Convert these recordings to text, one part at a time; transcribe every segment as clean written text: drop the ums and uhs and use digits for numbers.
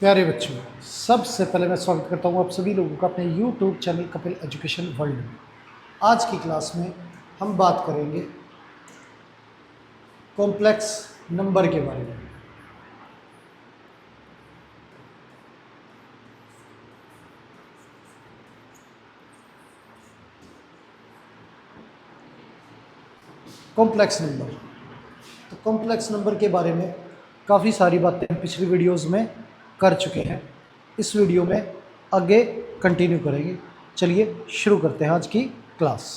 प्यारे बच्चों, सबसे पहले मैं स्वागत करता हूँ आप सभी लोगों का अपने YouTube channel Kapil education world में। आज की क्लास में हम बात करेंगे कॉम्प्लेक्स नंबर के बारे में। कॉम्प्लेक्स नंबर, तो कॉम्प्लेक्स नंबर के बारे में काफ़ी सारी बातें हम पिछली वीडियोस में कर चुके हैं। इस वीडियो में आगे कंटिन्यू करेंगे। चलिए शुरू करते हैं आज की क्लास।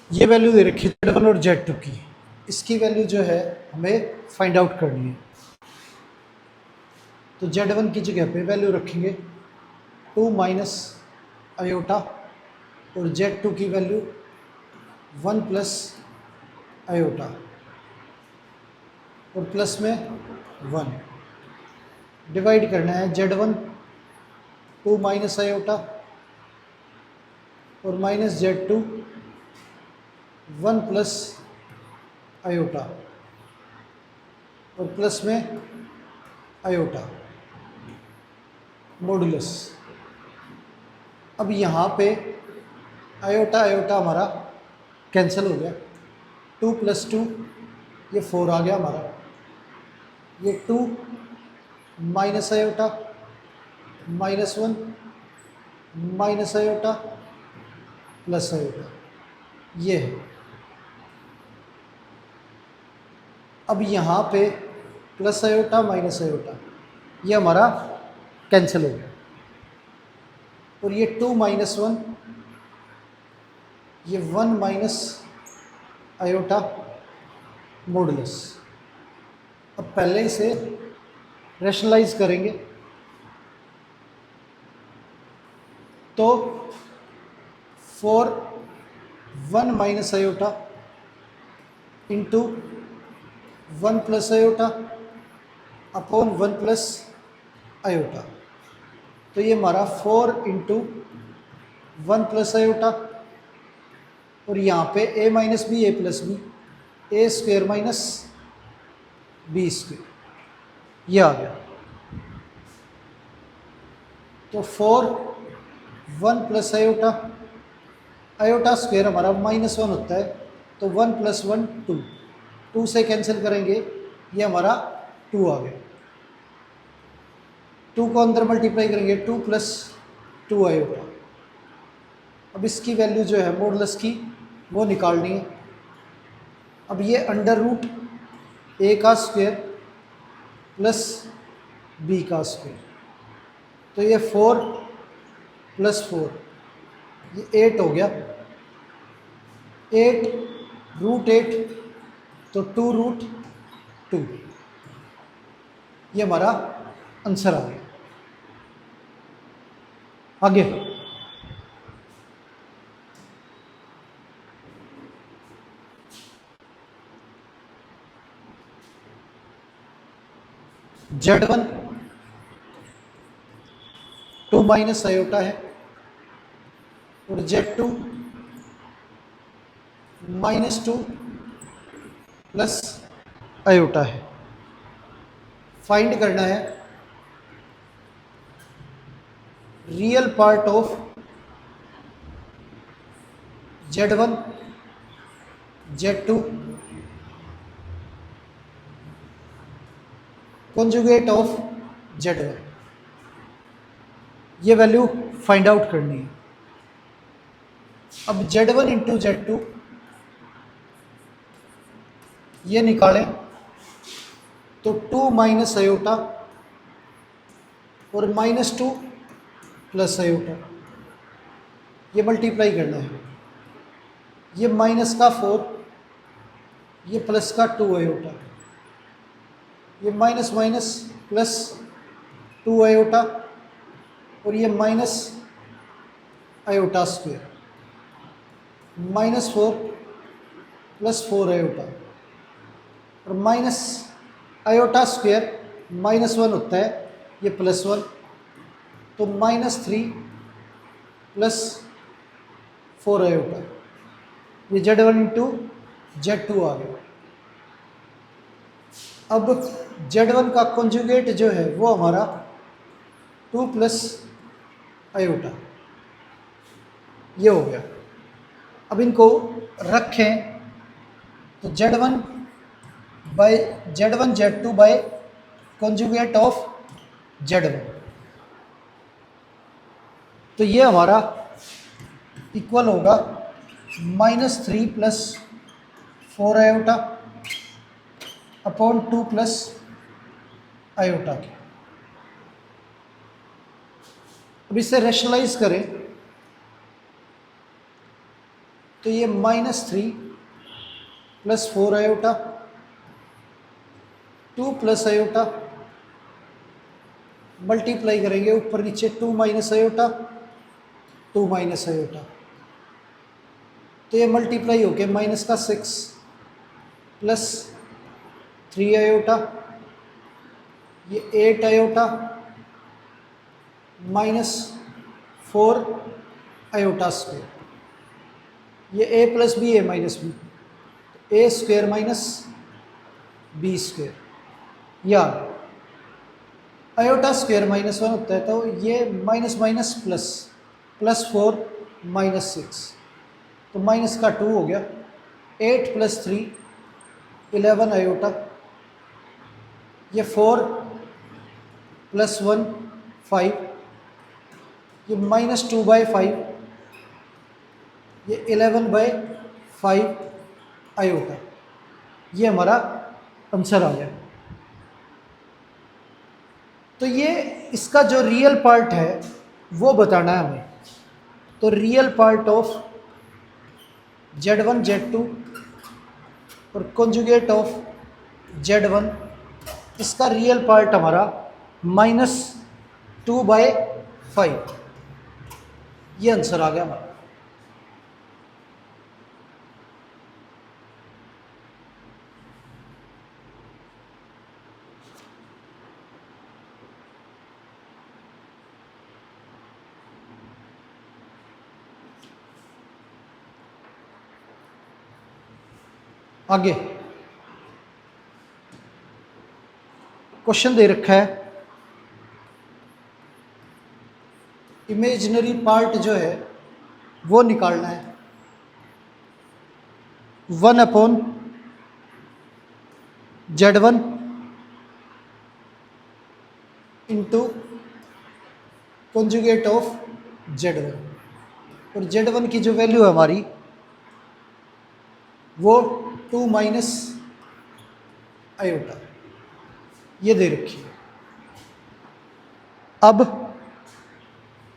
ये वैल्यू दे रखी है Z1 और Z2 की। इसकी वैल्यू जो है हमें फाइंड आउट करनी है। तो Z1 की जगह पे वैल्यू रखेंगे 2 माइनस अयोटा और Z2 की वैल्यू 1 प्लस अयोटा और प्लस में 1। डिवाइड करना है Z1 2 माइनस अयोटा और माइनस Z2 1 प्लस अयोटा और प्लस में अयोटा मॉडुलस। अब यहाँ पे अयोटा अयोटा हमारा कैंसिल हो गया। 2 प्लस 2 ये 4 आ गया हमारा। ये 2 minus iota minus 1 minus iota plus iota ये है। अब यहाँ पे प्लस अयोटा माइनस अयोटा ये हमारा कैंसिल हो गया और ये 2 माइनस 1 ये 1 माइनस अयोटा मॉडुलस। अब पहले इसे रैशनलाइज करेंगे तो 4 1 minus iota into 1 plus iota upon 1 plus iota. तो ये हमारा 4 इंटू 1 प्लस अयोटा और यहाँ पे a minus B A plus B A square minus B square ये आ गया। तो 4 1 प्लस अयोटा अयोटा स्क्वेयर हमारा -1 होता है तो 1 प्लस 1 2 2 से कैंसिल करेंगे ये हमारा 2 आ गया। 2 को अंदर मल्टीप्लाई करेंगे 2 प्लस 2 अयोटा। अब इसकी वैल्यू जो है मॉडुलस की वो निकालनी है। अब ये अंडर रूट ए का स्क्वायर प्लस बी का स्क्वायर तो ये 4 प्लस 4 ये 8 हो गया। 8 रूट 8 तो 2 रूट 2 ये हमारा आंसर आ गया। आगे Z1 2 माइनस अयोटा है और Z2 -2 प्लस अयोटा है। फाइंड करना है real part of Z1 Z2 conjugate of Z1। ये वैल्यू फाइंड आउट करनी है। अब Z1 इंटू Z2 ये निकालें तो 2 माइनस आयोटा और -2 प्लस आयोटा, ये मल्टीप्लाई करना है। ये माइनस का 4, ये प्लस का 2 आयोटा, ये माइनस माइनस प्लस 2 आयोटा और ये minus iota square, -4 plus 4 iota और माइनस आयोटा स्क्वायर -1 होता है, ये +1, तो -3 प्लस 4 आयोटा, ये Z1 इंटू Z2 आ गया। अब Z1 का कॉन्जुगेट जो है वो हमारा 2 प्लस आयोटा, ये हो गया। अब इनको रखें तो Z1 Z2 bye conjugate of Z1, तो ये हमारा इक्वल होगा -3 plus 4 iota upon 2 plus iota के। अब इसे रेशनलाइज करें तो ये -3 plus 4 iota 2 plus iota, multiply करेंगे ऊपर नीचे 2 माइनस आयोटा 2 माइनस आयोटा, तो ये मल्टीप्लाई होके माइनस का 6 प्लस 3 आयोटा, ये 8 आयोटा -4 आयोटा स्क्वायर, ये a plus B A minus B, A square minus B square, या आयोटा स्क्वायर -1 होता है, तो ये माइनस माइनस प्लस +4 -6, तो माइनस का 2 हो गया। 8 प्लस 3 11 आयोटा, ये 4 प्लस 1 5, ये -2/5, ये 11/5 आयोटा, ये हमारा आंसर आ गया। तो ये इसका जो रियल पार्ट है वो बताना है हमें। तो real part of Z1 Z2 और कॉन्जुगेट ऑफ Z1, इसका रियल पार्ट हमारा -2/5, ये आंसर आ गया हमारा। आगे क्वेश्चन दे रखा है, इमेजिनरी पार्ट जो है वो निकालना है। 1/Z1 into conjugate of Z1, और Z1 की जो वैल्यू है हमारी वो 2 माइनस आयोटा, ये दे रखी है। अब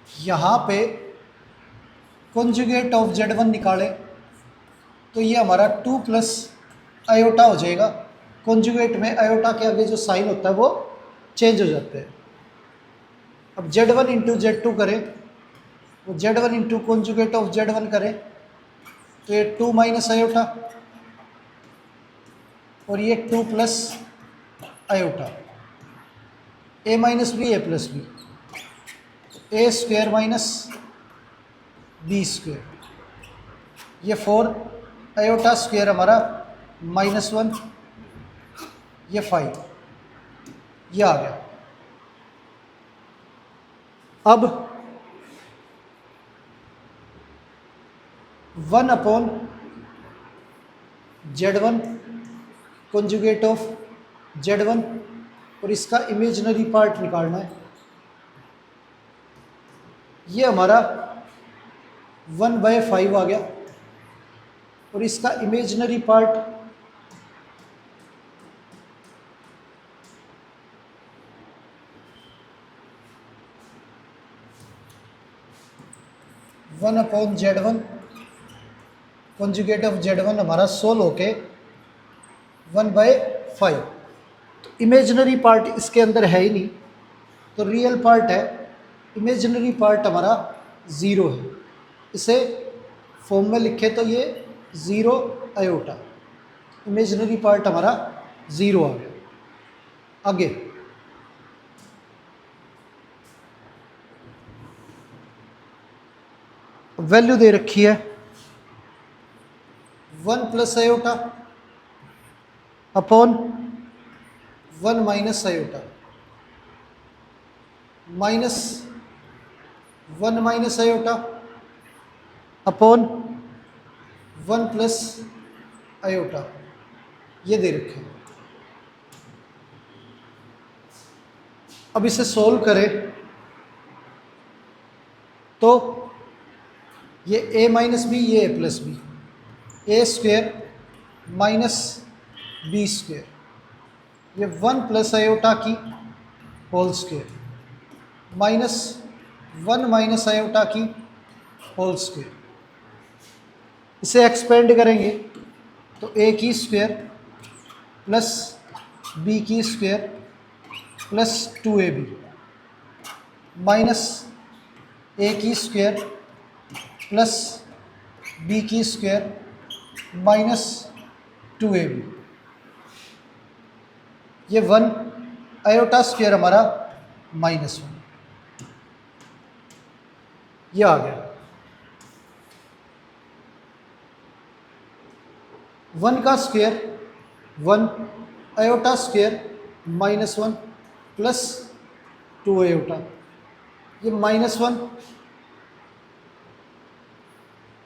यहाँ पे कॉन्जुगेट ऑफ Z1 निकालें तो ये हमारा 2 प्लस आयोटा हो जाएगा। कॉन्जुगेट में आयोटा के आगे जो साइन होता है वो चेंज हो जाते हैं। अब Z1 इंटू Z2 करें, वो Z1 into conjugate of Z1 करें तो ये 2 माइनस आयोटा और ये 2 plus iota, a minus B A plus B, A square minus B square, ये 4 आयोटा स्क्वायर हमारा -1, ये 5, ये आ गया। अब 1/Z1 कॉन्जुगेट ऑफ Z1, और इसका इमेजिनरी पार्ट निकालना है। ये हमारा 1/5 आ गया, और इसका imaginary part 1/Z1, conjugate of Z1 हमारा सोल्व होके 1/5। तो इमेजिनरी पार्ट इसके अंदर है ही नहीं, तो रियल पार्ट है, इमेजिनरी पार्ट हमारा 0 है। इसे फॉर्म में लिखे तो ये 0 आयोटा, इमेजिनरी पार्ट हमारा 0 आ गया। आगे वैल्यू दे रखी है 1 plus iota upon 1 minus iota, minus 1 minus iota upon 1 plus iota, ये दे रखे हैं। अब इसे सोल्व करें तो ये a माइनस बी, ये a plus B, A square minus B square, ये 1 प्लस आयोटा की whole square minus 1 minus iota की होल स्क्वेयर। इसे एक्सपेंड करेंगे तो a की स्क्वेयर प्लस b की square plus 2ab minus a की स्क्वेयर प्लस b की स्क्वेयर माइनस 2ab। ये 1 आयोटा स्क्वेयर हमारा -1, ये आ गया। 1 का square 1 iota square -1 plus 2 iota, ये -1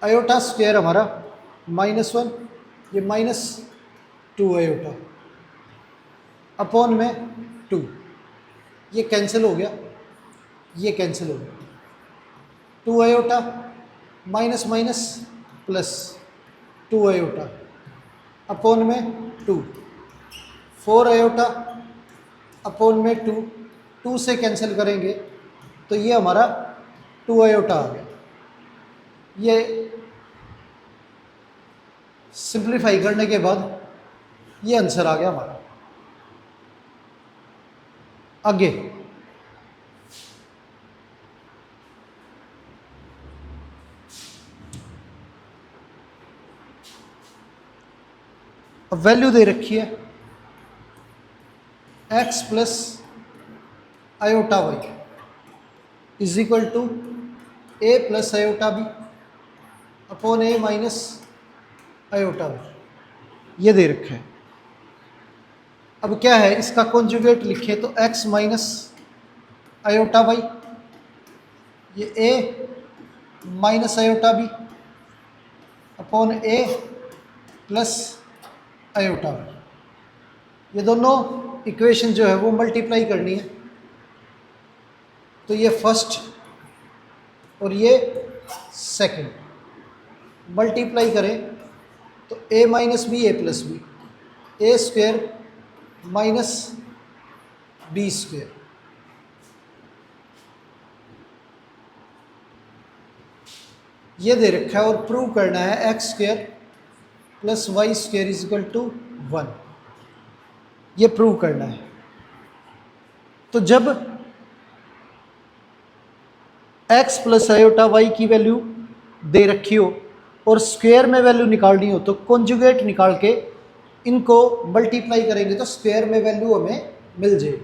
आयोटा स्क्वेयर हमारा -1, ये -2 आयोटा अपॉन में 2, ये कैंसिल हो गया, ये कैंसिल हो गया। 2 iota minus minus plus 2 iota upon में 2, 4 आयोटा अपॉन में 2, 2 से कैंसिल करेंगे तो ये हमारा 2 आयोटा आ गया। ये सिंप्लीफाई करने के बाद ये आंसर आ गया हमारा। आगे अब वैल्यू दे रखी है x plus iota Y is equal to a plus iota B upon a minus iota B, ये दे रखा है। अब क्या है, इसका कॉन्जुगेट लिखे तो x माइनस आयोटा वाई, ये a minus iota B upon a plus iota B, ये दोनों इक्वेशन जो है वो मल्टीप्लाई करनी है। तो ये फर्स्ट और ये सेकंड मल्टीप्लाई करें तो a minus B A plus B, A square minus B square, ये दे रखा है। और प्रूव करना है X square plus Y square is equal to 1, ये प्रूव करना है। तो जब x प्लस आयोटा वाई की वैल्यू दे रखी हो और स्क्वायर में वैल्यू निकालनी हो तो कॉन्जुगेट निकाल के इनको मल्टीप्लाई करेंगे तो स्क्वायर में वैल्यू हमें मिल जाएगी।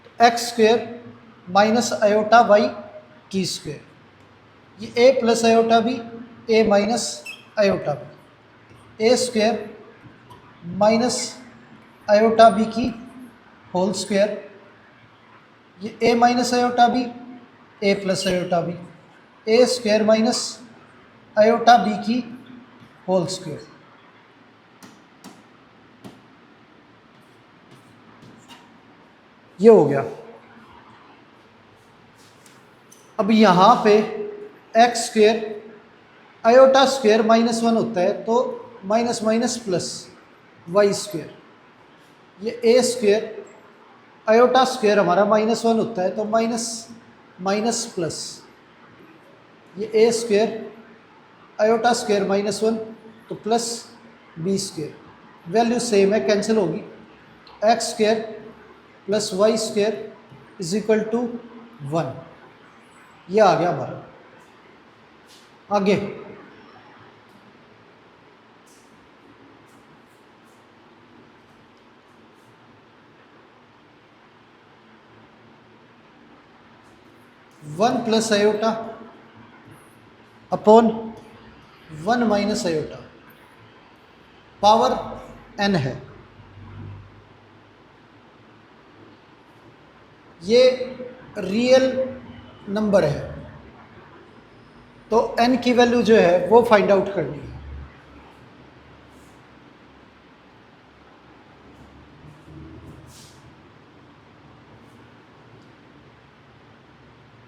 तो X square minus iota Y की स्क्वायर, ये a plus iota B, a minus iota B, A square minus iota B की होल स्क्वायर, ये a minus iota B, a plus iota B, A square minus iota B की whole square, ये हो गया। अब यहाँ पे एक्स स्क्वेयर आयोटा स्क्वेयर -1 होता है तो minus minus plus Y square, ये ए स्क्वेयर आयोटा स्क्वेयर हमारा -1 होता है तो माइनस माइनस प्लस, ये ए स्क्वेयर आयोटा स्क्वेयर -1 तो plus b square, value same है कैंसिल होगी, x square plus Y square is equal to 1, ये आ गया हमारा। आगे 1 plus iota upon 1 minus iota, power n है, ये रियल नंबर है तो n की वैल्यू जो है वो फाइंड आउट करनी है।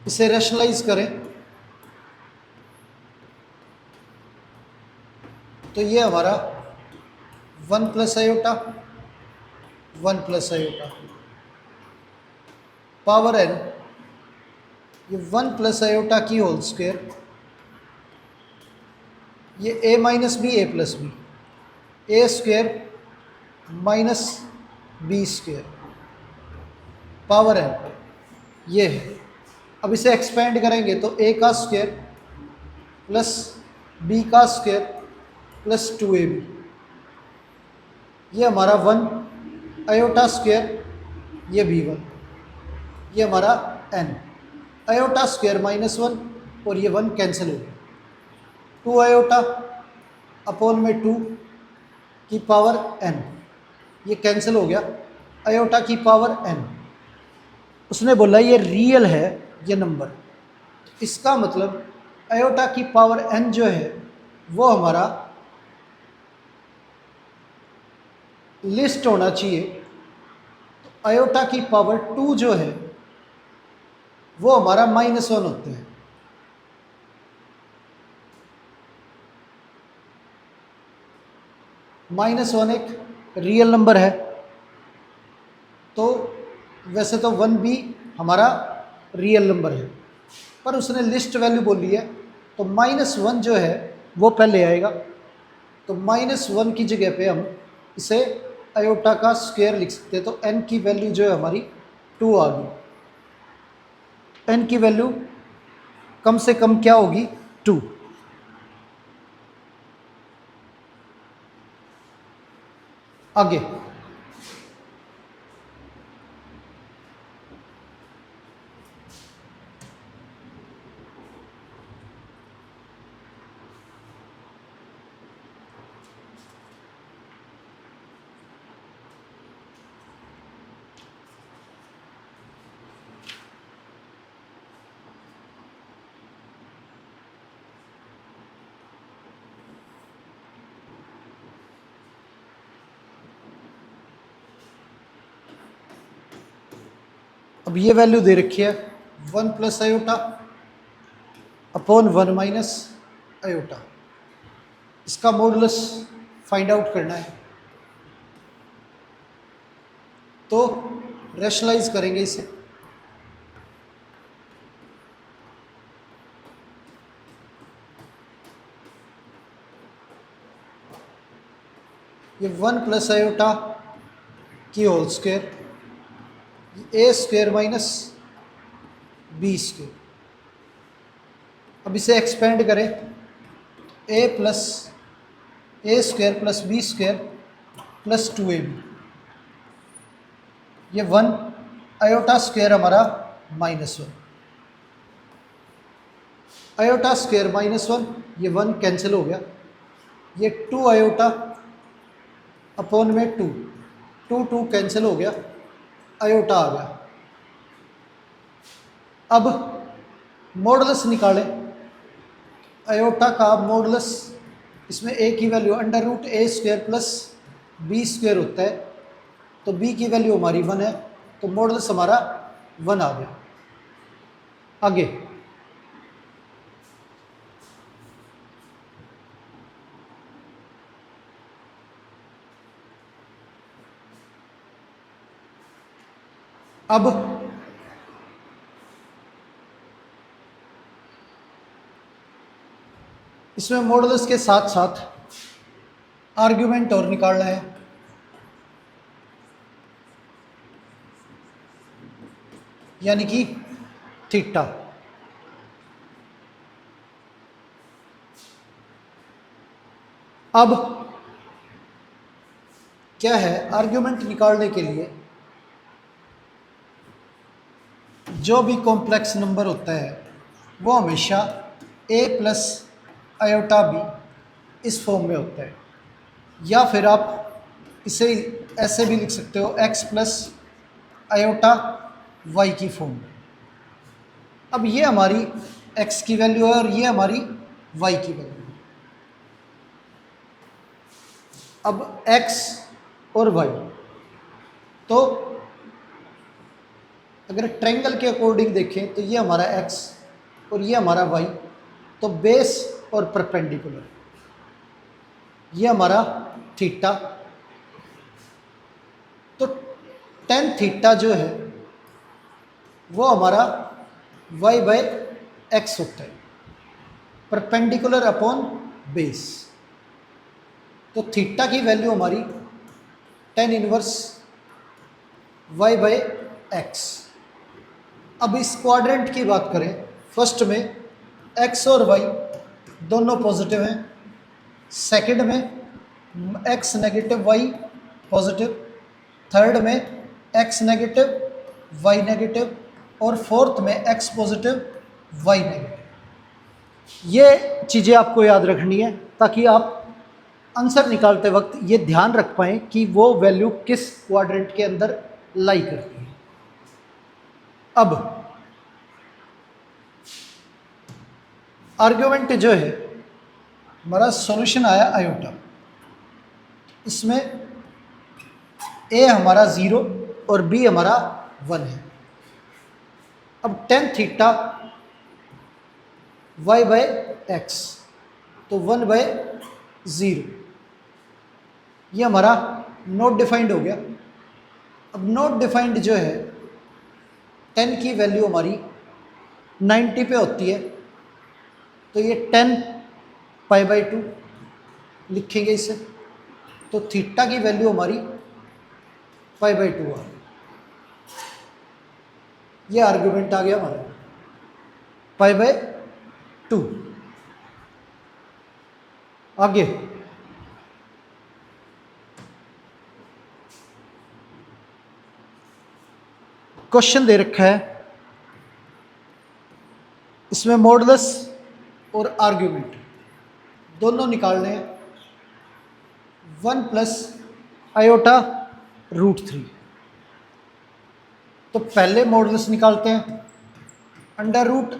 इसे रैशनलाइज करें तो ये हमारा 1 plus iota 1 plus iota power n, ये 1 प्लस आयोटा की होल स्क्वायर, ये a minus B A plus B, A square minus B square power n, ये है। अब इसे एक्सपेंड करेंगे तो a का स्क्वायर प्लस b का स्क्वायर प्लस 2ab, ये हमारा 1 आयोटा स्क्वायर, ये b1, ये हमारा n आयोटा स्क्वायर -1 और ये 1 कैंसिल हो गया, 2 आयोटा अपॉन में 2 की पावर n, ये कैंसिल हो गया, आयोटा की पावर n। उसने बोला ये रियल है ये नंबर, इसका मतलब आयोटा की पावर n जो है वो हमारा लिस्ट होना चाहिए, तो आयोटा की पावर 2 जो है वो हमारा -1 होते हैं। -1 एक रियल नंबर है तो वैसे तो 1 भी हमारा रियल नंबर है, पर उसने लिस्ट वैल्यू बोली है तो -1 जो है वो पहले आएगा, तो -1 की जगह पे हम इसे आयोटा का स्क्वायर लिख सकते हैं, तो n की वैल्यू जो है हमारी 2 आ गई, n की वैल्यू कम से कम क्या होगी 2। आगे अब ये वैल्यू दे रखी है 1 plus iota upon 1 minus iota, इसका मॉडुलस फाइंड आउट करना है, तो रैशनलाइज करेंगे इसे, ये 1 प्लस आयोटा की whole square, A square minus B square, अब इसे एक्सपेंड करें A square plus B square plus 2ab, ये 1 आयोटा स्क्वायर हमारा -1, आयोटा स्क्वायर -1, ये 1 कैंसिल हो गया, ये 2 आयोटा अपॉन में 2, 2 कैंसिल हो गया, आयोटा आ गया। अब मॉडुलस निकालें, आयोटा का मॉडुलस, इसमें a की वैल्यू √a² प्लस b² होता है, तो b की वैल्यू हमारी 1 है, तो मॉडुलस हमारा 1 आ गया। आगे अब इसमें मॉडुलस के साथ साथ आर्ग्यूमेंट और निकालना है। यानी कि थीटा। अब क्या है, आर्ग्यूमेंट निकालने के लिए जो भी कॉम्प्लेक्स नंबर होता है वो हमेशा a प्लस आयोटा बी इस फॉर्म में होता है, या फिर आप इसे ऐसे भी लिख सकते हो x प्लस आयोटा वाई की फॉर्म में। अब ये हमारी x की वैल्यू है और ये हमारी y की वैल्यू है। अब x और y, तो अगर ट्रायंगल के अकॉर्डिंग देखें तो ये हमारा x और ये हमारा y, तो बेस और परपेंडिकुलर, ये हमारा थीटा। तो टेन थीटा जो है वो हमारा y बाय एक्स होता है, परपेंडिकुलर अपॉन बेस। तो थीटा की वैल्यू हमारी tan inverse y by x. अब इस क्वाड्रेंट की बात करें, फर्स्ट में x और y दोनों पॉजिटिव हैं, सेकंड में x negative y positive, third में x नेगेटिव y नेगेटिव, और फोर्थ में x पॉजिटिव y नेगेटिव। ये चीज़ें आपको याद रखनी है ताकि आप आंसर निकालते वक्त ये ध्यान रख पाएँ कि वो वैल्यू किस क्वाड्रेंट के अंदर लाई करती है। अब आर्ग्यूमेंट जो है हमारा सॉल्यूशन आया आयोटा, इसमें a हमारा 0 और b हमारा 1 है। अब tan theta y by x, तो 1 बाय 0, ये हमारा नॉट डिफाइंड हो गया। अब नॉट डिफाइंड जो है 10 की वैल्यू हमारी 90 पे होती है, तो ये 10 पाई बाई 2 लिखेंगे इसे, तो थीटा की वैल्यू हमारी पाई बाई 2 आ गई। ये आर्ग्यूमेंट आ गया हमारा पाई बाय 2। आगे क्वेश्चन दे रखा है, इसमें मॉडुलस और आर्ग्यूमेंट दोनों निकालने हैं। 1 प्लस आयोटा रूट 3, तो पहले मॉडुलस निकालते हैं। अंडर रूट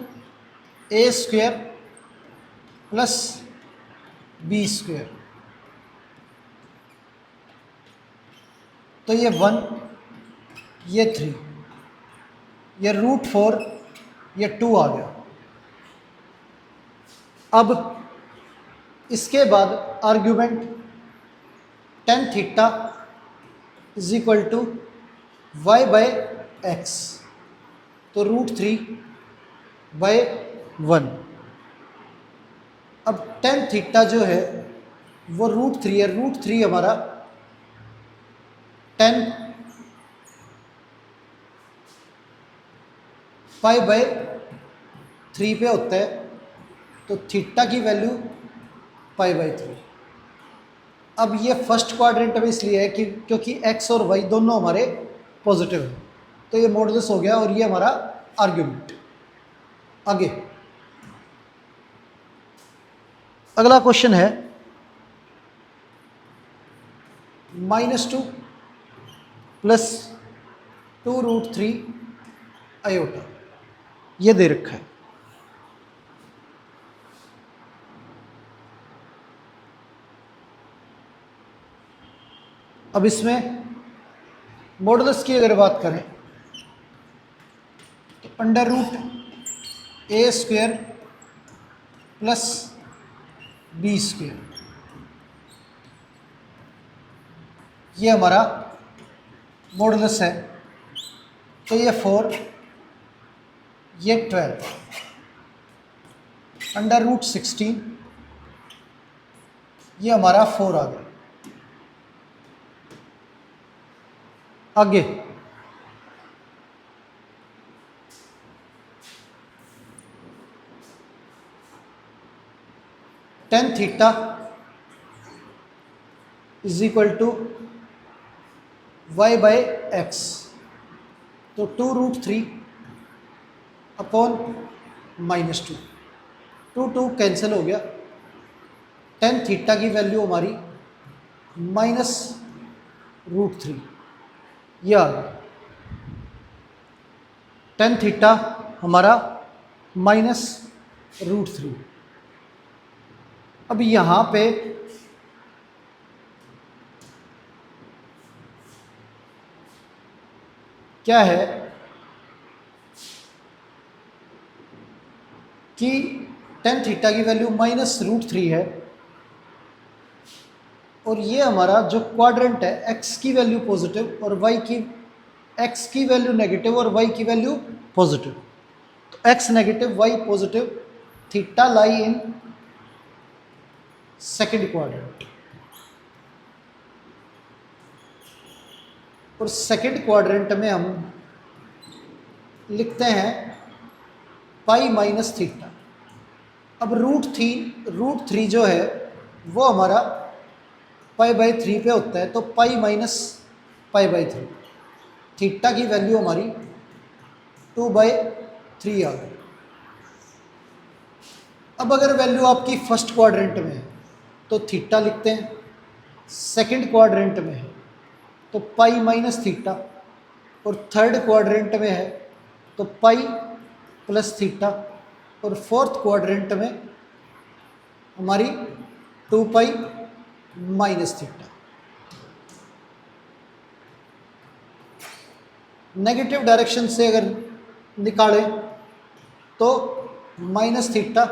ए स्क्वेयर प्लस बी स्क्वेयर, तो ये 1, ये 3, ये रूट 4, ये 2 आ गया। अब इसके बाद argument tan theta is equal to y by x, तो रूट 3 बाय 1। अब टेन थीटा जो है वो रूट 3 है, रूट 3 हमारा 10 पाई बाय 3 पे होता है, तो थीटा की वैल्यू पाई बाई 3। अब ये फर्स्ट क्वाड्रेंट में इसलिए है कि क्योंकि x और y दोनों हमारे पॉजिटिव हैं, तो ये मॉडुलस हो गया और ये हमारा आर्ग्यूमेंट। आगे अगला क्वेश्चन है -2 प्लस 2 रूट 3 आयोटा, ये दे रखा है। अब इसमें मॉडुलस की अगर बात करें तो अंडर रूट ए स्क्वेयर प्लस बी स्क्वेयर, ये हमारा मॉडुलस है। तो ये 4, ये 12, √16, ये हमारा 4 आ गया। आगे tan theta is equal to y by x, तो 2√3 अपॉन -2, 2 कैंसिल हो गया। tan थीटा की वैल्यू हमारी -√3, ये आ गया। tan थीटा हमारा -√3। अब यहाँ पे क्या है कि tan थीटा की वैल्यू -√3 है, और ये हमारा जो क्वाड्रेंट है x की वैल्यू पॉजिटिव और x की वैल्यू नेगेटिव और y की वैल्यू पॉजिटिव, तो x negative y positive, theta lie in second quadrant. और सेकंड क्वाड्रेंट में हम लिखते हैं पाई माइनस थीटा। अब √3 जो है वो हमारा π/3 पे होता है, तो पाई माइनस π/3, थीटा की वैल्यू हमारी 2/3 आ गई। अब अगर वैल्यू आपकी फर्स्ट क्वाड्रेंट में है तो थीटा लिखते हैं, सेकंड क्वाड्रेंट में है तो पाई माइनस थीटा, और थर्ड क्वाड्रेंट में है तो पाई प्लस थीटा, और फोर्थ क्वाड्रेंट में हमारी 2 पाई माइनस थीटा। नेगेटिव डायरेक्शन से अगर निकालें तो माइनस थीटा,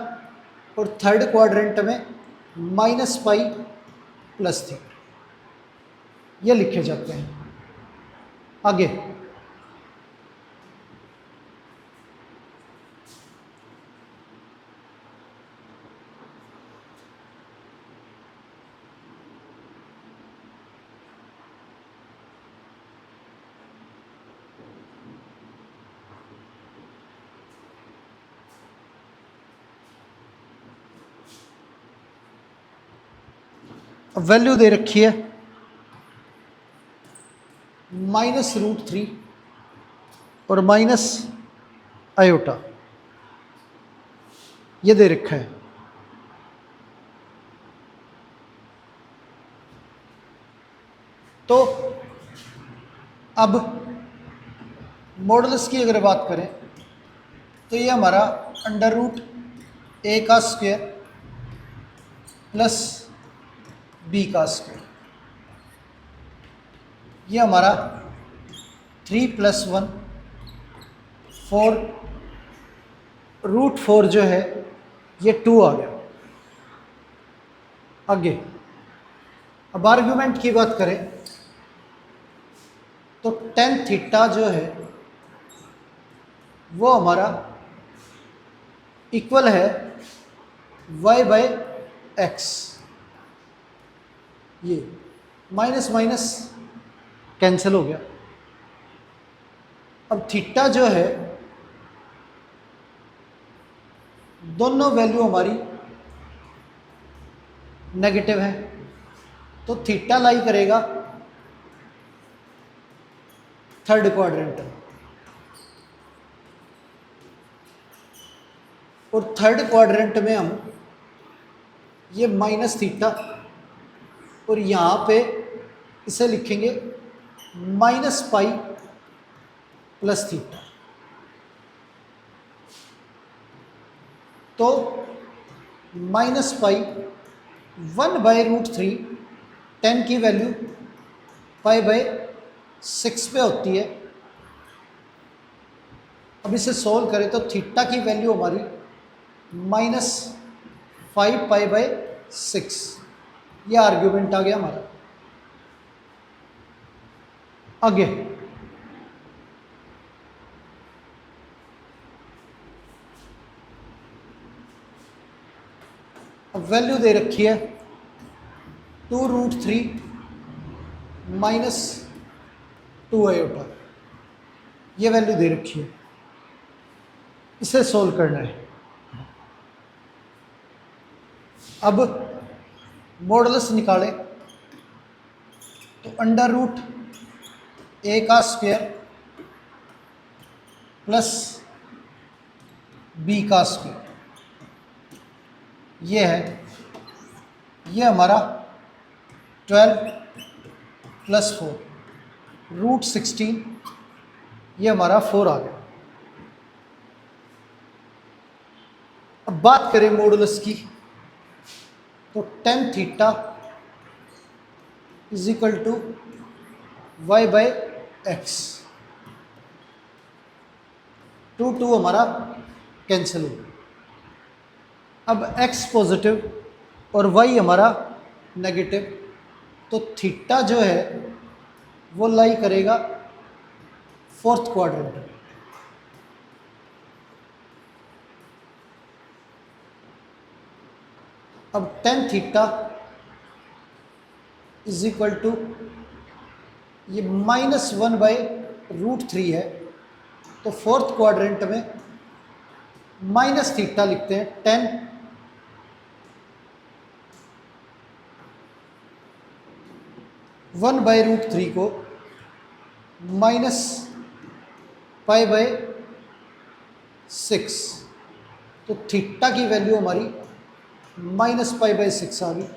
और थर्ड क्वाड्रेंट में -पाई प्लस थीटा, ये लिखे जाते हैं। आगे वैल्यू दे रखी है -√3 और माइनस आयोटा, ये दे रखा है। तो अब मॉडल्स की अगर बात करें तो ये हमारा √a का स्क्वायर प्लस b का स्क्वायर, ये हमारा 3 + 1 4, √4 जो है ये 2 आ गया। आगे अब आर्ग्यूमेंट की बात करें तो tan थीटा जो है वो हमारा इक्वल है y/x, ये माइनस माइनस कैंसिल हो गया। अब थीटा जो है दोनों वैल्यू हमारी नेगेटिव है, तो थीटा लाई करेगा थर्ड क्वाड्रेंट, और थर्ड क्वाड्रेंट में हम ये माइनस थीटा, और यहाँ पे इसे लिखेंगे -पाई प्लस थीटा। तो -पाई 1/√3, tan की वैल्यू π/6 पे होती है। अब इसे सॉल्व करें तो थीटा की वैल्यू हमारी -5π/6, ये आर्ग्यूमेंट आ गया हमारा। आगे अब वैल्यू दे रखी है 2√3 माइनस 2 आयोटा, ये वैल्यू दे रखी है, इसे सोल्व करना है। अब मॉडुलस निकालें तो अंडर रूट ए का स्क्वायर प्लस बी का स्क्वायर, ये है, ये हमारा 12 प्लस 4 रूट 16, ये हमारा 4 आ गया। अब बात करें मॉडुलस की तो tan theta is equal to Y by x, 2 हमारा कैंसिल हो गया। अब x पॉजिटिव और y हमारा नेगेटिव, तो थीटा जो है वो लाई करेगा 4th क्वाड्रेंट में। अब tan theta is equal to, ये -1/√3 है, तो 4th क्वाड्रेंट में माइनस थीटा लिखते हैं, tan 1/√3 को -π/6, तो थीटा की वैल्यू हमारी -π/6 आ गई।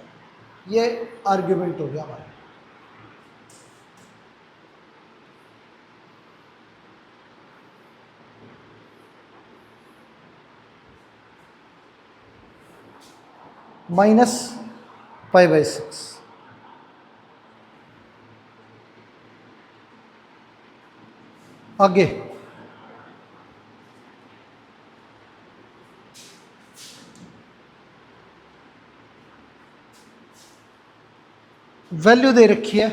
ये आर्ग्यूमेंट हो गया हमारा। -π/6। आगे वैल्यू दे रखी है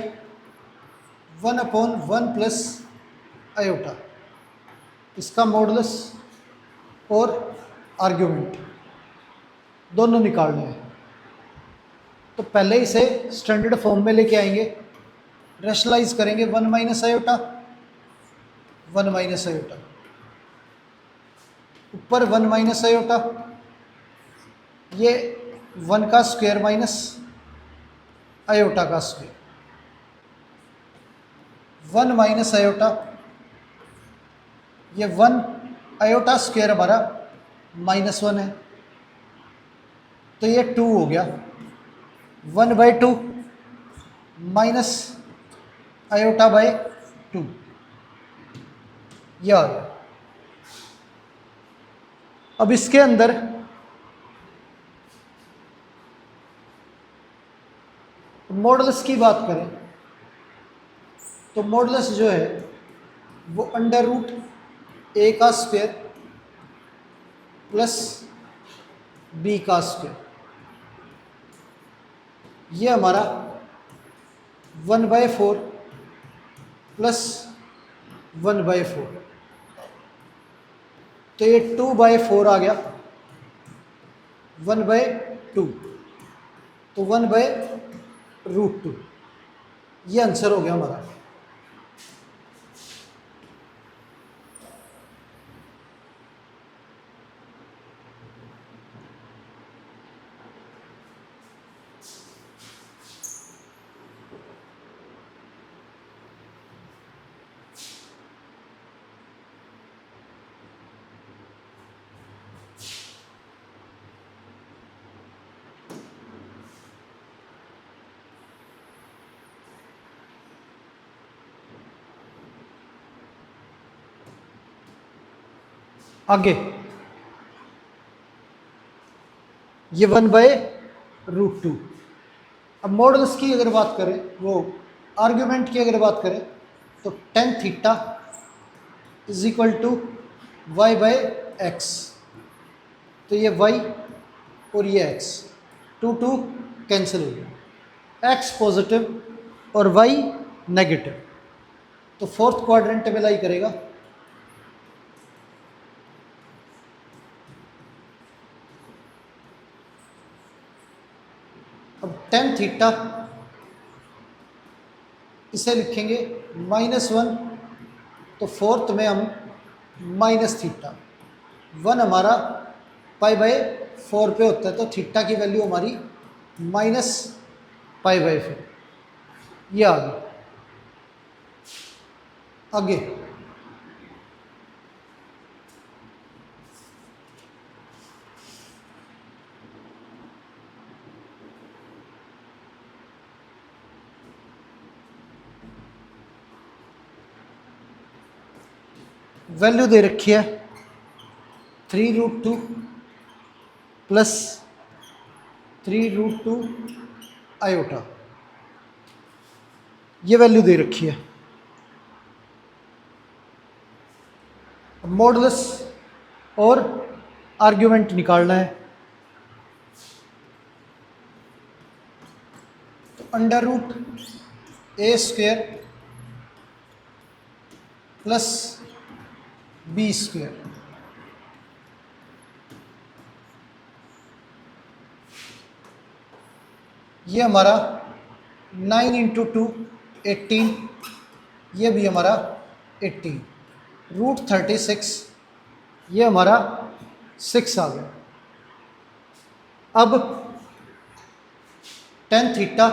1/1 प्लस आयोटा, इसका मॉडुलस और आर्ग्यूमेंट दोनों निकालने हैं। तो पहले इसे स्टैंडर्ड फॉर्म में लेके आएंगे, रेशनलाइज करेंगे 1 माइनस आयोटा, 1 माइनस आयोटा, ऊपर 1 माइनस आयोटा, ये 1 का स्क्वायर माइनस आयोटा का स्क्वायर, 1 माइनस आयोटा, ये 1 आयोटा स्क्वायर हमारा -1 है, तो ये 2 हो गया, 1/2 माइनस आयोटा बाय 2, यह आ गया। अब इसके अंदर मॉडुलस की बात करें तो मॉडुलस जो है वो √a का स्क्वायर प्लस b का स्क्वायर, ये हमारा 1/4 प्लस 1/4, तो ये 2/4 आ गया, 1/2, तो 1/√2, ये आंसर हो गया हमारा। आगे ये 1/√2। अब मॉडुलस की अगर बात करें, वो आर्ग्यूमेंट की अगर बात करें तो tan theta is equal to y/x, तो ये y और ये x 2 कैंसिल हो गया, x पॉजिटिव और y नेगेटिव, तो 4th क्वाड्रेंट में लाई करेगा। अब टेन थीटा इसे लिखेंगे -1, तो फोर्थ में हम माइनस थीटा, 1 हमारा पाई/4 पे होता है, तो थीटा की वैल्यू हमारी -पाई/4। ये आ गया। आगे वैल्यू दे रखी है 3√2 प्लस 3√2 आयोटा, ये वैल्यू दे रखी है। मॉडुलस और आर्ग्यूमेंट निकालना है, तो √a² प्लस b², ये हमारा 9 × 2 18, ये भी हमारा 18, √36, ये हमारा 6 आ गया। अब टेन थीटा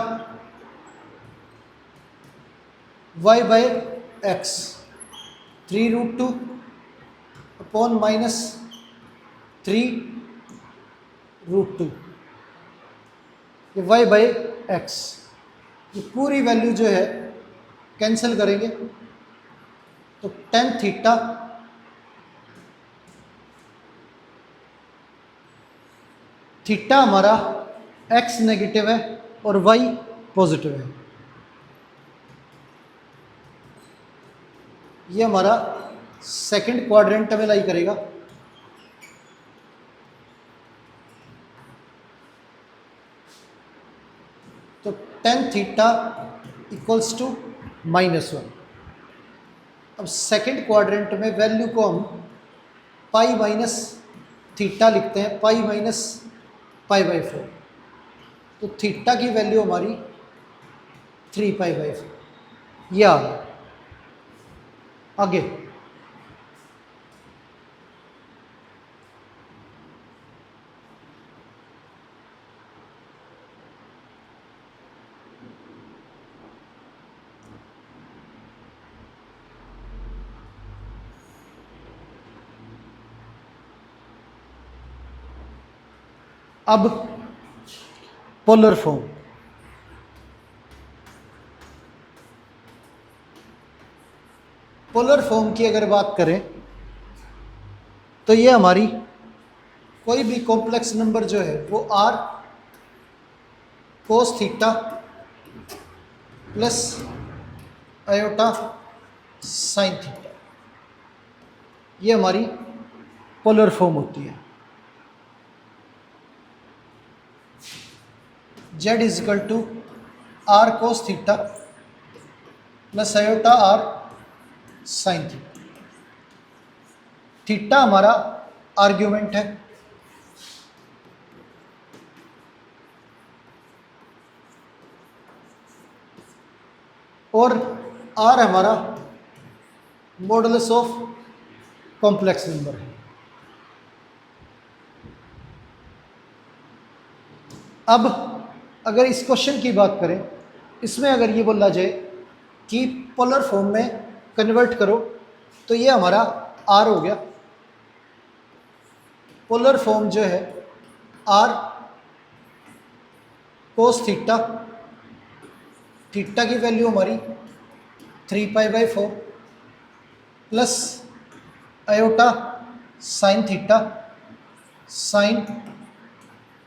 y/x 3√2 अपॉन -3√2, ये y/x, ये पूरी वैल्यू जो है कैंसिल करेंगे, तो टेन थीटा हमारा x नेगेटिव है और y पॉजिटिव है, ये हमारा सेकंड क्वाड्रेंट में लाई करेगा। तो टेन थीटा इक्वल्स टू -1। अब सेकंड क्वाड्रेंट में वैल्यू को हम पाई माइनस थीटा लिखते हैं, पाई/4, तो थीटा की वैल्यू हमारी 3π/4, ये आ गया। आगे अब पोलर फॉर्म, पोलर फॉर्म की अगर बात करें तो ये हमारी कोई भी कॉम्प्लेक्स नंबर जो है वो r cos theta plus iota sine theta, ये हमारी पोलर फॉर्म होती है। z = r cos theta plus iota r sine theta, theta हमारा आर्ग्यूमेंट है, और r हमारा मॉडुलस ऑफ कॉम्प्लेक्स नंबर है। अब अगर इस क्वेश्चन की बात करें, इसमें अगर ये बोला जाए कि पोलर फॉर्म में कन्वर्ट करो, तो ये हमारा r हो गया। पोलर फॉर्म जो है r cos थीटा, थीटा की वैल्यू हमारी 3π/4 plus iota sine theta, sine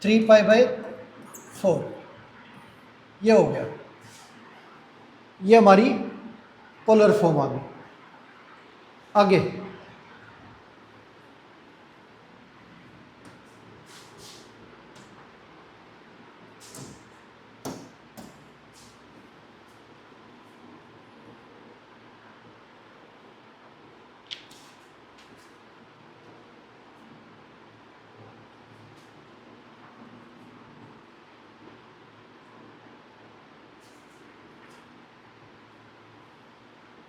3π/4, ये हो गया। ये हमारी पोलर फॉर्म आ गई। आगे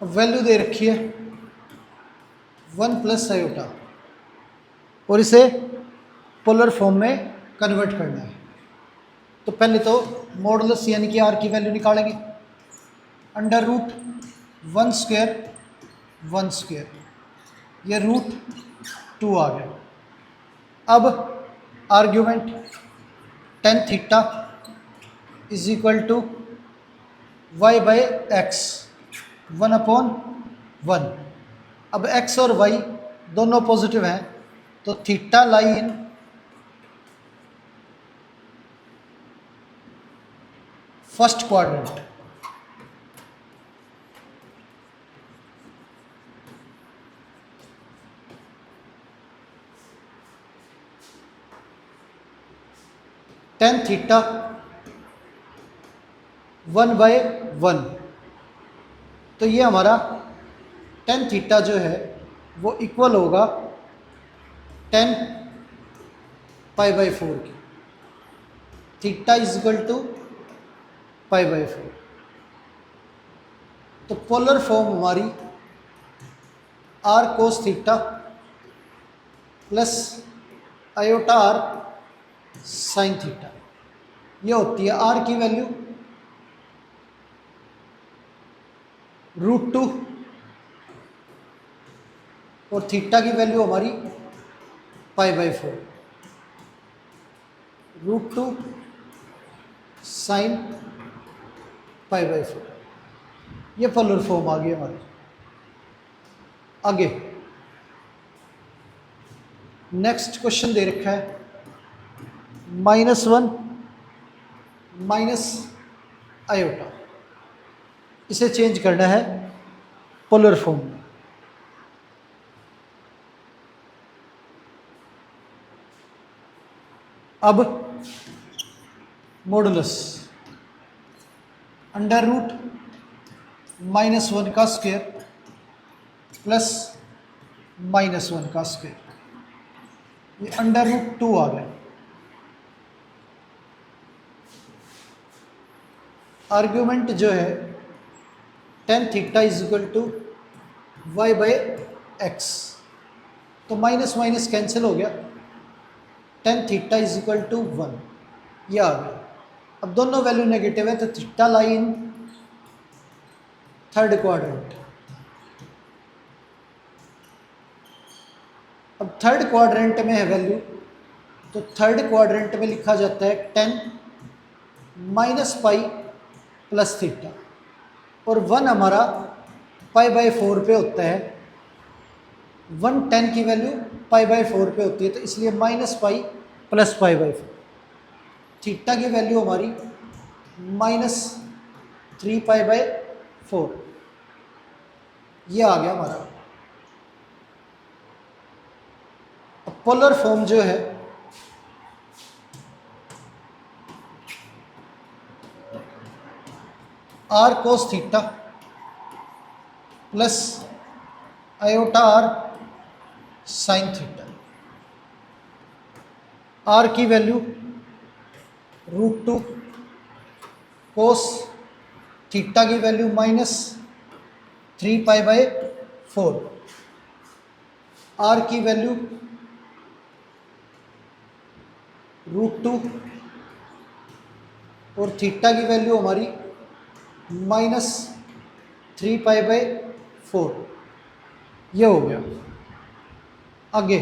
वैल्यू दे रखी है 1 प्लस आयोटा और इसे पोलर फॉर्म में कन्वर्ट करना है। तो पहले तो मॉडुलस यानी कि आर की वैल्यू निकालेंगे। अंडर रूट 1 स्क्वायर 1 स्क्वायर, ये रूट 2 आ गया। अब argument tan theta is equal to Y by x 1/1। अब एक्स और वाई दोनों पॉजिटिव हैं तो theta lie in first quadrant. Tan theta 1/1, तो ये हमारा टेन थीटा जो है वो इक्वल होगा 10 π/4 की। Theta is equal to π/4। तो पोलर फॉर्म हमारी are cos theta plus iota are sine theta, ये होती है आर की वैल्यू √2 और थीटा की वैल्यू हमारी π/4। √2 साइन π/4, ये पोलर फॉर्म आ गई हमारी। आगे नेक्स्ट क्वेश्चन दे रखा है -1 माइनस आयोटा, इसे चेंज करना है पोलर फॉर्म में। अब मॉडुलस अंडर रूट -1 का स्क्वायर प्लस -1 का स्क्वायर, ये अंडर रूट 2 आ गया। आर्ग्यूमेंट जो है tan theta is equal to Y by x, तो माइनस माइनस कैंसिल हो गया। Tan theta is equal to 1, ये आ गया। अब दोनों वैल्यू नेगेटिव है तो theta lie in third quadrant. अब थर्ड क्वाड्रेंट में है वैल्यू, तो थर्ड क्वाड्रेंट में लिखा जाता है 10 माइनस पाई प्लस थीटा, और 1 हमारा π/4 पे होता है। 110 की वैल्यू π/4 पे होती है, तो इसलिए -पाई प्लस π/4। थीटा की वैल्यू हमारी -3π/4, ये आ गया हमारा। अब पोलर फॉर्म जो है r cos theta plus iota are sine theta, r की वैल्यू √2 कोस, थीटा की वैल्यू -3π/4, आर की वैल्यू √2 और थीटा की वैल्यू हमारी -3π/4, ये हो गया। आगे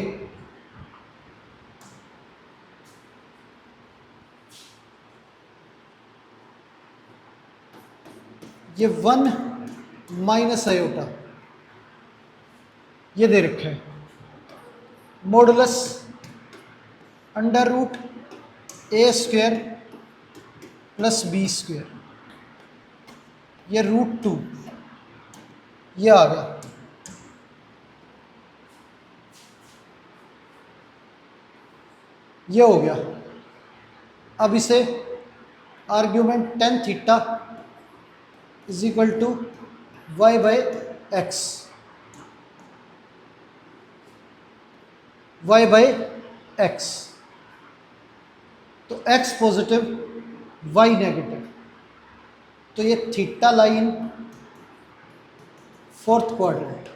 ये 1 माइनस आयोटा, ये दे रखा है modulus under root a² plus b², ये √2, ये आ गया। ये हो गया। अब इसे argument tan theta is equal to Y by x, y by x, तो एक्स पॉजिटिव वाई नेगेटिव, तो ये थीटा लाइन फोर्थ क्वाड्रेंट।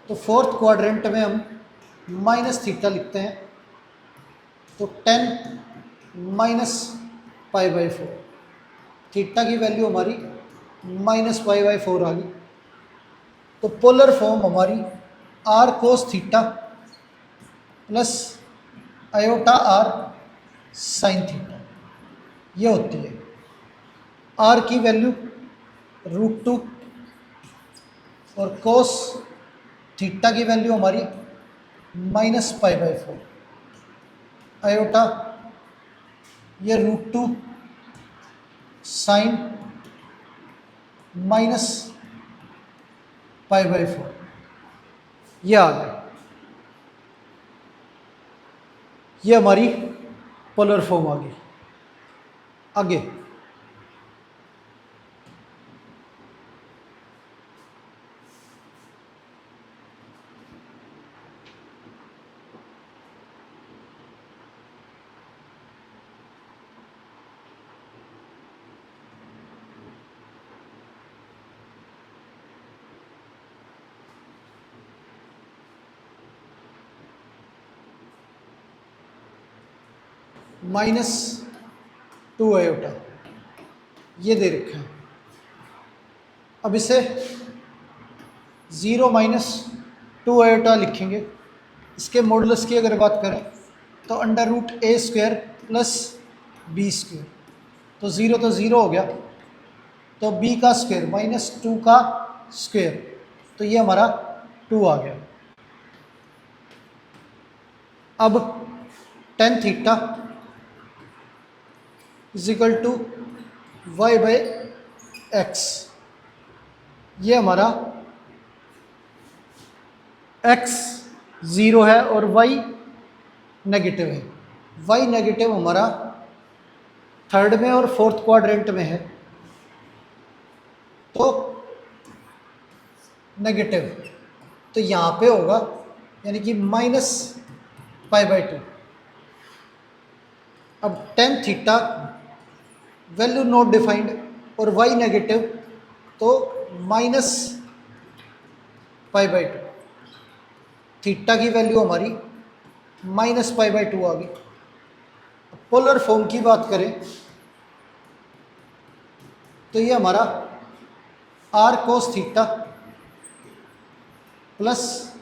तो फोर्थ क्वाड्रेंट में हम माइनस थीटा लिखते हैं, तो 10 माइनस पाई बाई 4, थीटा की वैल्यू हमारी माइनस पाई बाई 4 आ गई। तो पोलर फॉर्म हमारी are cos theta plus iota are sine theta ये होती है। आर की वैल्यू √2 और कोस थीटा की वैल्यू हमारी माइनस पाई बाई 4, आयोटा ये √2 साइन माइनस पाई बाई 4 ये आ गया। ये हमारी पोलर फॉर्म आ गई। आगे -2 आयोटा ये दे रखा है। अब इसे 0 -2 आयोटा लिखेंगे। इसके मॉडुलस की अगर बात करें तो √a² प्लस b², तो 0 तो 0 हो गया, तो b का स्क्वायर -2 का स्क्वायर, तो ये हमारा 2 आ गया। अब tan theta is equal to Y by x, ये हमारा x 0 है और y नेगेटिव है। y नेगेटिव हमारा थर्ड में और फोर्थ क्वाड्रेंट में है, तो नेगेटिव, तो यहाँ पे होगा यानी कि -π/2। अब tan theta value not defined और y नेगेटिव, तो -π/2, थीटा की वैल्यू हमारी -π/2 आ गई। पोलर फॉर्म की बात करें तो ये हमारा r cos theta plus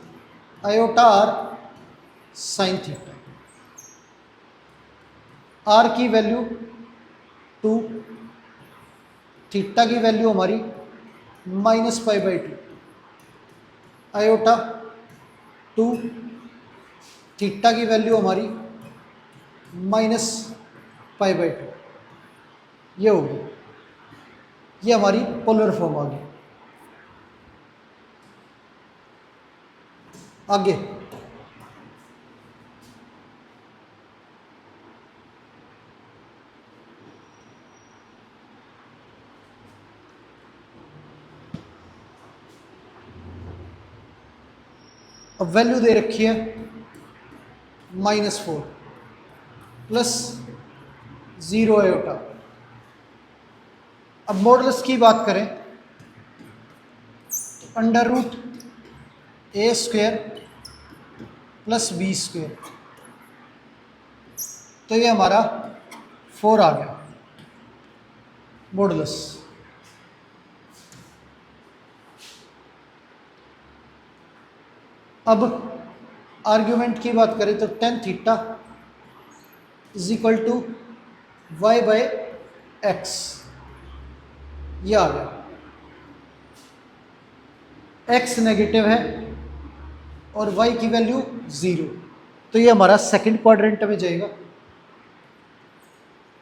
iota r sine theta, r की वैल्यू 2, थीटा की वैल्यू हमारी -π/2, आयोटा 2, थीटा की वैल्यू हमारी -π/2 ये होगी। ये हमारी पोलर फॉर्म आ गई। आगे अब वैल्यू दे रखी है -4 प्लस 0 आयोटा। अब मॉडुलस की बात करें तो √a² प्लस b², तो ये हमारा 4 आ गया मॉडुलस। अब आर्ग्यूमेंट की बात करें तो tan theta is equal to Y by x ये आ गया। x नेगेटिव है और y की वैल्यू 0, तो ये हमारा सेकंड क्वाड्रेंट में जाएगा।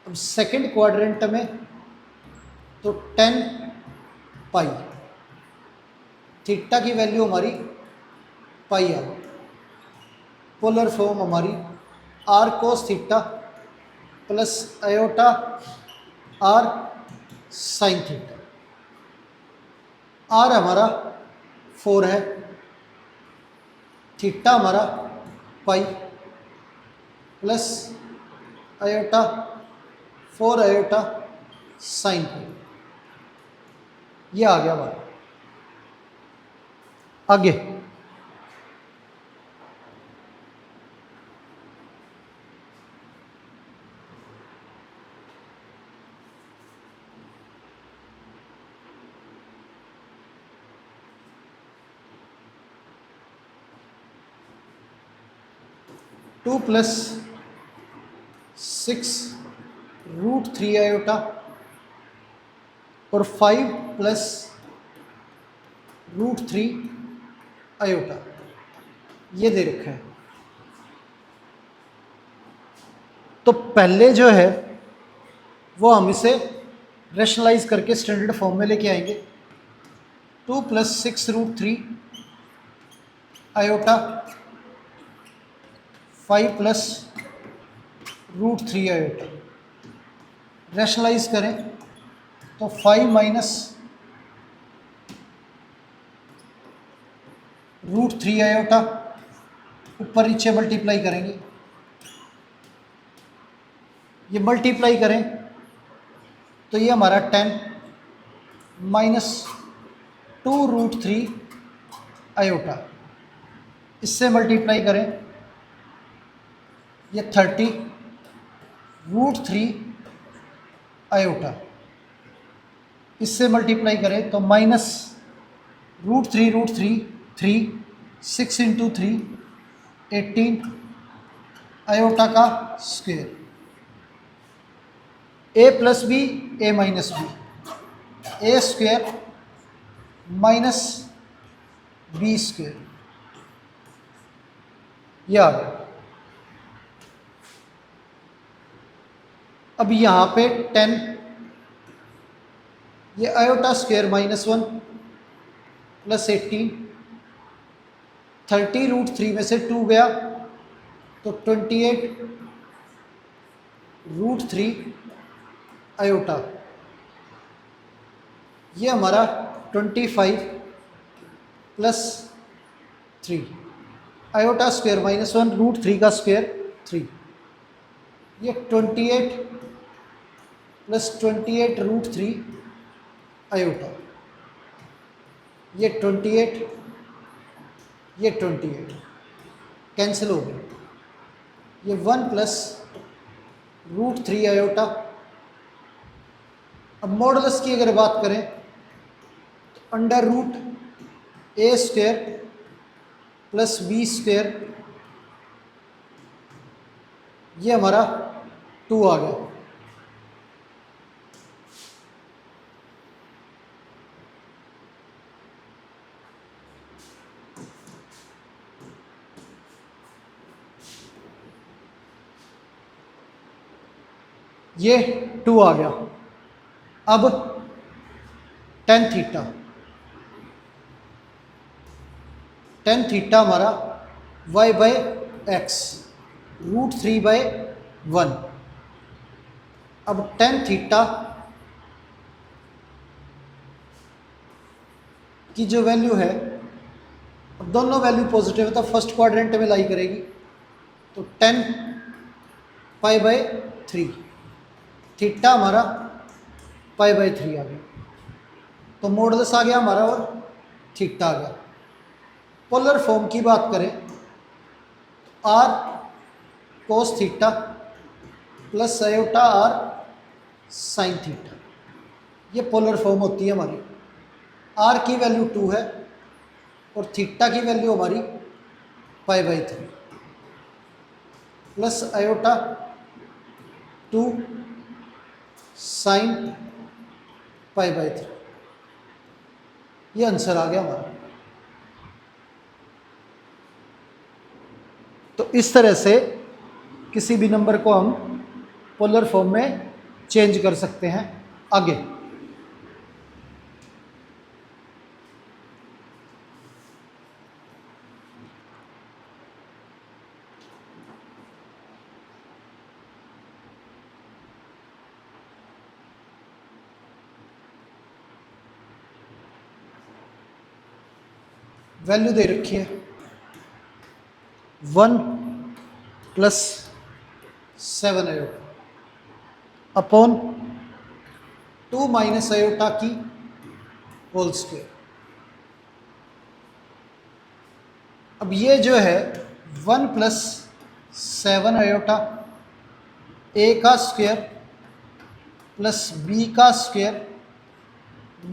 अब सेकंड क्वाड्रेंट में तो tan पाई, थीटा की वैल्यू हमारी पाई आ गई। पोलर फॉर्म हमारी r cos theta plus iota r sine theta, r हमारा 4 है, थीटा हमारा pi plus iota 4 iota sine pi. ये आ गया हमारा। आगे 2 प्लस 6 रूट 3 आयोटा और 5 प्लस रूट 3 आयोटा, ये दे रखा है। तो पहले जो है वो हम इसे रेशनलाइज करके स्टैंडर्ड फॉर्म में लेके आएंगे। 2 plus 6 root 3 iota, 5 plus root 3 iota. Rationalise करें तो 5 माइनस रूट 3 आयोटा, ऊपर नीचे मल्टीप्लाई करेंगे। ये मल्टीप्लाई करें तो ये हमारा 10 माइनस 2 रूट 3 आयोटा, इससे मल्टीप्लाई करें ये 30 रूट 3 आयोटा, इससे मल्टीप्लाई करें तो माइनस रूट 3 6 इंटू 3 18 आयोटा का square. A plus B A minus B, A square minus B square, ये आ गया। अब यहाँ पे 10, ये iota square minus 1 plus 18, 30 root 3 में से 2 गया तो 28 रूट 3 आयोटा, ये हमारा 25 plus 3 iota square minus 1 root 3 का स्क्वेयर 3, ये 28 प्लस 28 रूट 3 आयोटा, ये 28, ये 28 कैंसिल हो गया। ये 1 प्लस रूट 3 आयोटा। अब मॉडुलस की अगर बात करें तो अंडर रूट ए स्क्वेयर प्लस बी स्क्वेयर, ये हमारा 2 आ गया। ये 2 आ गया। अब टेन थीटा, टेन थीटा हमारा y by x root 3 by 1। अब टेन थीटा की जो वैल्यू है, अब दोनों वैल्यू पॉजिटिव है तो फर्स्ट क्वाड्रेंट में लाई करेगी, तो 10 पाई बाय 3, थीटा हमारा पाई बाय 3 आ गया। तो मॉडुलस आ गया हमारा और थीटा आ गया। पोलर फॉर्म की बात करें तो r cos theta plus iota are sine theta, ये पोलर फॉर्म होती है हमारी। आर की वैल्यू 2 है और थीटा की वैल्यू हमारी pi by 3 plus iota 2 sine pi by 3, ये आंसर आ गया हमारा। तो इस तरह से किसी भी नंबर को हम पोलर फॉर्म में चेंज कर सकते हैं। आगे वैल्यू दे रखी है 1 plus 7 iota, upon 2 minus iota की होल स्क्वायर। अब ये जो है 1 प्लस 7 आयोटा ए का स्क्वायर प्लस बी का square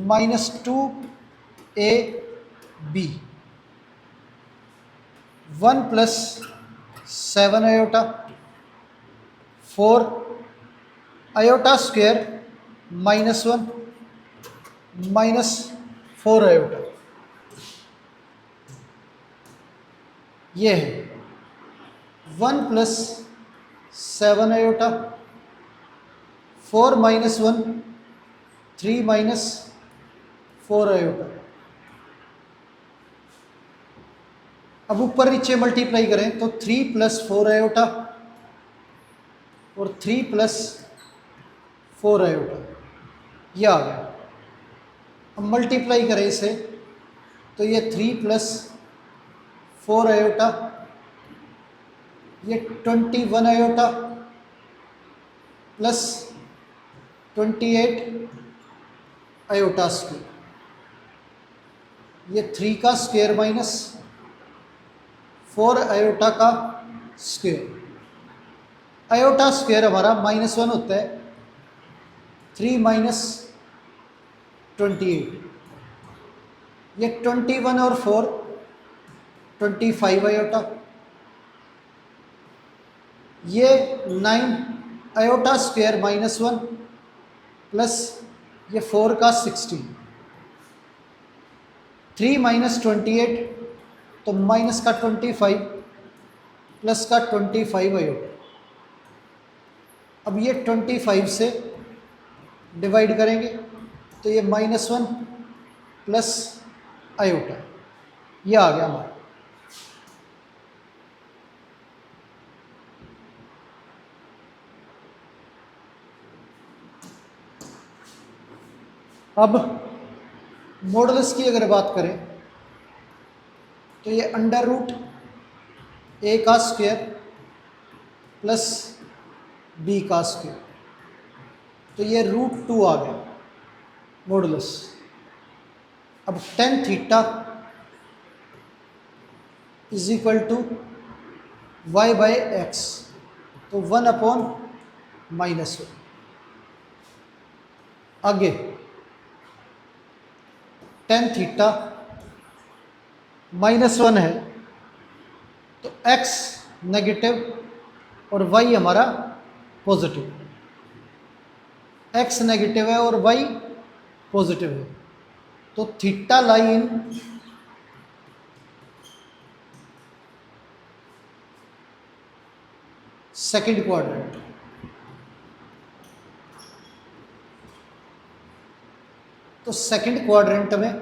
minus 2 a b, 1 plus 7 iota 4 iota square minus 1 minus 4 iota, ये है 1 plus 7 iota 4 minus 1 3 minus 4 iota. अब ऊपर नीचे मल्टीप्लाई करें तो 3 प्लस 4 आयोटा और 3 प्लस 4 आयोटा, ये आ गया। अब मल्टीप्लाई करें इसे तो ये 3 प्लस 4 आयोटा, ये 21 आयोटा प्लस 28 आयोटा स्क्वायर, ये 3 का स्क्वायर माइनस 4 आयोटा का स्क्वायर। आयोटा स्क्वायर हमारा -1 होता है, 3 माइनस 28, ये 21 और 4 25 आयोटा, ये 9 आयोटा स्क्वायर -1 प्लस ये 4 का 16, 3 माइनस 28 तो माइनस का 25 प्लस का 25 आयोटा। अब ये 25 से डिवाइड करेंगे तो ये -1 प्लस आयोटा, ये आ गया हमारा। अब मॉडुलस की अगर बात करें तो ये अंडर रूट ए का स्क्वायर प्लस बी का स्क्वायर, तो ये √2 आ गया मॉडुलस। अब tan theta is equal to Y by x, तो 1/-1। आगे tan थीटा -1 है तो x नेगेटिव और y हमारा पॉजिटिव, x नेगेटिव है और y पॉजिटिव है, तो theta lie in second quadrant. तो सेकंड क्वाड्रेंट में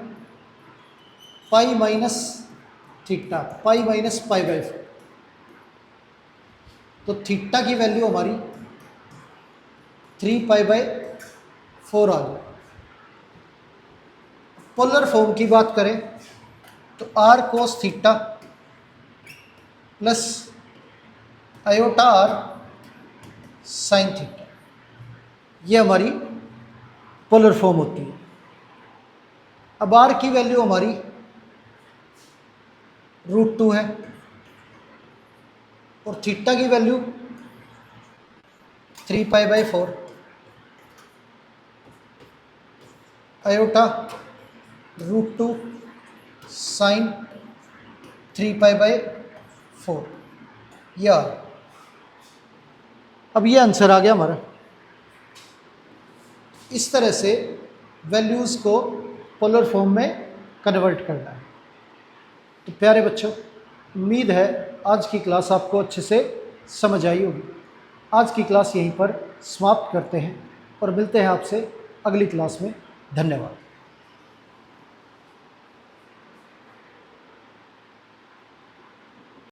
pi minus theta, pi minus पाई/4, तो थीटा की वैल्यू हमारी 3π/4 आ गई। पोलर फॉर्म की बात करें तो r cos theta plus iota r sin theta, ये हमारी पोलर फॉर्म होती है। अब r की वैल्यू हमारी √2 है और थीटा की वैल्यू 3π/4, आयोटा √2 साइन 3π/4, या अब ये आंसर आ गया हमारा। इस तरह से वैल्यूज़ को पोलर फॉर्म में कन्वर्ट करना है। तो प्यारे बच्चों, उम्मीद है आज की क्लास आपको अच्छे से समझ आई होगी। आज की क्लास यहीं पर समाप्त करते हैं और मिलते हैं आपसे अगली क्लास में। धन्यवाद।